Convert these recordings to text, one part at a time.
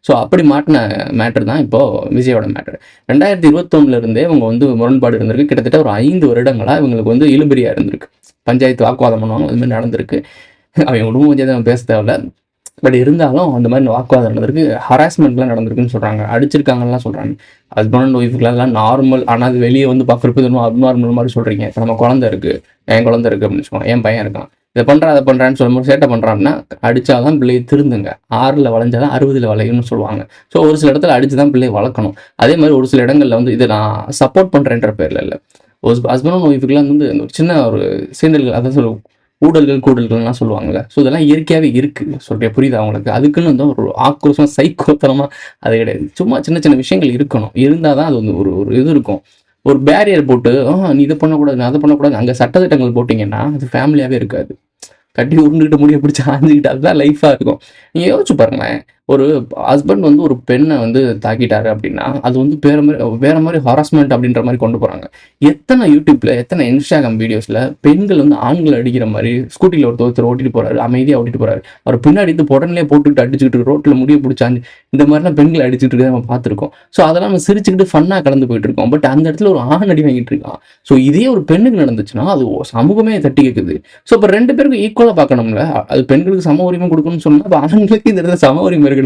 So அப்படி மாட்டின matter தான் இப்போது விஜயோட மேட்டர். 2021 இவங்க வந்து முரண்பாடு இருந்திருக்கு. கிட்டத்தட்ட ஒரு 5 வருடங்களாக இவங்களுக்கு வந்து இழுபறியாக இருந்திருக்கு. பஞ்சாயத்து வாக்குவாதம் பண்ணுவாங்க, அது மாதிரி நடந்திருக்கு. அவங்க குடும்ப பஞ்சாயத்து நம்ம பேச தேவையில்ல. பட் இருந்தாலும் அந்த மாதிரி வாக்குவாதம் நடந்திருக்கு. ஹராஸ்மெண்ட்லாம் நடந்திருக்குன்னு சொல்கிறாங்க, அடிச்சிருக்காங்கலாம் சொல்கிறாங்க. ஹஸ்பண்ட் அண்ட் ஒய்ஃபுக்குலாம் நார்மல். ஆனால் அது வெளியே வந்து பார்க்குறப்ப இது அப்நார்மல் மாதிரி சொல்கிறீங்க. இப்போ நம்ம குழந்தை இருக்குது, என் குழந்தை இருக்குது அப்படின்னு வச்சுக்கோங்க, என் பையன் இருக்கான், இதை பண்ணுறான் அதை பண்ணுறான்னு சொல்லும்போது சேட்டை பண்ணுறான்னா அடித்தாதான் பிள்ளையை திருந்துங்க. 6ல் வளைஞ்சாதான் 60ல் வளையும்னு சொல்லுவாங்க. ஸோ ஒரு சில இடத்துல அடித்து தான் பிள்ளையை வளர்க்கணும். அதே மாதிரி ஒரு சில இடங்களில் வந்து இதை நான் சப்போர்ட் பண்ணுறேன்ற பேரில் இல்லை, ஒரு ஹஸ்பண்ட் அண்ட் ஒய்ஃபுக்குலாம் வந்து ஒரு சின்ன ஒரு சீண்டல்கள், அதான் சொல்லுவோம் ஊடல்கள் கூடல்கள்லாம் சொல்லுவாங்கல்ல. ஸோ இதெல்லாம் இயற்கையாகவே இருக்குது. சொல்கிறேன், புரியுதா அவங்களுக்கு? அதுக்குன்னு வந்து ஒரு ஆக்ரோஷமாக சைக்கோத்தனமாக அது கிடையாது. சும்மா சின்ன சின்ன விஷயங்கள் இருக்கணும். இருந்தால் தான் அது வந்து ஒரு ஒரு இது இருக்கும். ஒரு பேரியர் போட்டு நீ இதை பண்ணக்கூடாது, அதை பண்ணக்கூடாது, அங்கே சட்டத்திட்டங்கள் போட்டிங்கன்னா அது ஃபேமிலியாகவே இருக்காது. கட்டி உருண்டுகிட்டு முடிய பிடிச்சி ஆஞ்சிக்கிட்டு அதுதான் லைஃபாக இருக்கும். நீங்கள் யோசிச்சு பாருங்களேன், ஒரு ஹஸ்பண்ட் வந்து ஒரு பெண்ணை வந்து தாக்கிட்டாரு அப்படின்னா அது வந்து வேற மாதிரி ஹராஸ்மெண்ட் அப்படின்ற மாதிரி கொண்டு போகிறாங்க. எத்தனை யூடியூப்ல, எத்தனை இன்ஸ்டாகிராம் வீடியோஸில் பெண்கள் வந்து ஆண்களை அடிக்கிற மாதிரி ஸ்கூட்டியில் ஒருத்தர் ஓட்டிட்டு போகிறாரு, அமைதியாக ஓட்டிட்டு போகிறாரு, அவர் பின்னாடி இது உடனே போட்டுக்கிட்டு அடிச்சுக்கிட்டு ரோட்டில் முடிய பிடிச்சாஞ்சு இந்த மாதிரிலாம் பெண்களை அடிச்சுட்டு இருக்க நம்ம பார்த்துருக்கோம். ஸோ அதெல்லாம் நம்ம சிரிச்சுக்கிட்டு ஃபன்னாக கலந்து போயிட்டு இருக்கோம். பட் அந்த இடத்துல ஒரு ஆண் அடி வாங்கிட்டு இருக்கான். ஸோ இதே ஒரு பெண்ணுக்கு நடந்துச்சுன்னா அது சமூகமே தட்டி கேட்குது. ஸோ இப்போ 2 பேருக்கும் ஈக்குவலாக பார்க்கணும்ல. அது பெண்களுக்கு சம உரிமை கொடுக்கணும்னு சொன்னால் அப்போ ஆண்களுக்கு இந்த இடத்துல சம உரிமை இருக்கணும்.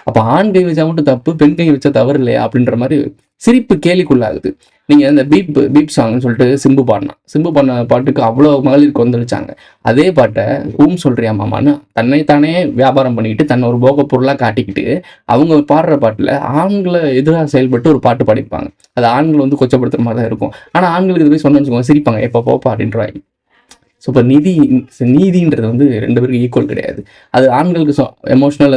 அப்போ ஆண் கை வச்சா மட்டும் தப்பு, பெண் கை வச்சா தவறு இல்லையா அப்படின்ற மாதிரி சிரிப்பு கேலிக்குள்ளாகுது. நீங்கள் இந்த பீப் சாங்னு சொல்லிட்டு சிம்பு பாடின பாட்டுக்கு அவ்வளோ மகளிர் கொந்தளிச்சாங்க. அதே பாட்டை சொல்றியா மாமான்னு தன்னைத்தானே வியாபாரம் பண்ணிக்கிட்டு தன்னை ஒரு போக பொருளாக காட்டிக்கிட்டு அவங்க பாடுற பாட்டில் ஆண்களை எதிராக செயல்பட்டு ஒரு பாட்டு பாடிப்பாங்க. அது ஆண்களை வந்து கொச்சப்படுத்துற மாதிரி தான் இருக்கும். ஆனால் ஆண்களுக்கு இது போய் சொன்னு வச்சுக்கோங்க, சிரிப்பாங்க, எப்போ போப்பா அப்படின்றாங்க. ஸோ இப்போ நீதின்றது வந்து 2 பேருக்கு ஈக்குவல் கிடையாது. அது ஆண்களுக்கு எமோஷ்னல்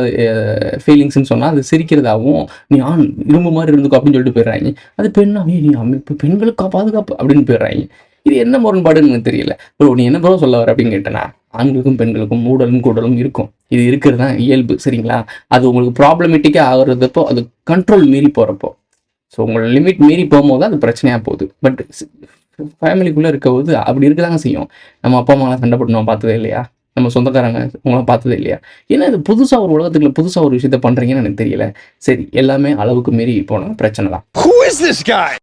ஃபீலிங்ஸ்ன்னு சொன்னால் அது சிரிக்கிறதாகவும் நீ ஆண் இரும்பு மாதிரி இருந்துக்கோ அப்படின்னு சொல்லிட்டு போயிடுறாங்க. அது பெண்ணா நீ அமைப்பு பெண்களுக்கா பாதுகாப்பு அப்படின்னு போயிடுறாங்க. இது என்ன முரண்பாடுன்னு எனக்கு தெரியல. நீ என்ன ப்ரோ சொல்ல வர அப்படின்னு கேட்டேன்னா, ஆண்களுக்கும் பெண்களுக்கும் மூடலும் கூடலும் இருக்கும். இது இருக்கிறது தான் இயல்பு, சரிங்களா? அது உங்களுக்கு ப்ராப்ளமேட்டிக்காக ஆகுறதப்போ, அது கண்ட்ரோல் மீறி போகிறப்போ, ஸோ உங்களோட லிமிட் மீறி போகும்போது அது பிரச்சனையாக போகுது. பட் ஃபேமிலிக்குள்ளே இருக்கும்போது அப்படி இருக்கதாங்க செய்யும். நம்ம அப்பா அம்மாலாம் சண்டை போட்டு நம்ம பார்த்ததே இல்லையா? நம்ம சொந்தக்காரங்க உங்களாம் பார்த்ததே இல்லையா? ஏன்னா இது புதுசாக ஒரு உலகத்துக்குள்ள புதுசாக ஒரு விஷயத்த பண்ணுறீங்கன்னு எனக்கு தெரியல. சரி, எல்லாமே அளவுக்கு மீறி போனால் பிரச்சனை தான்.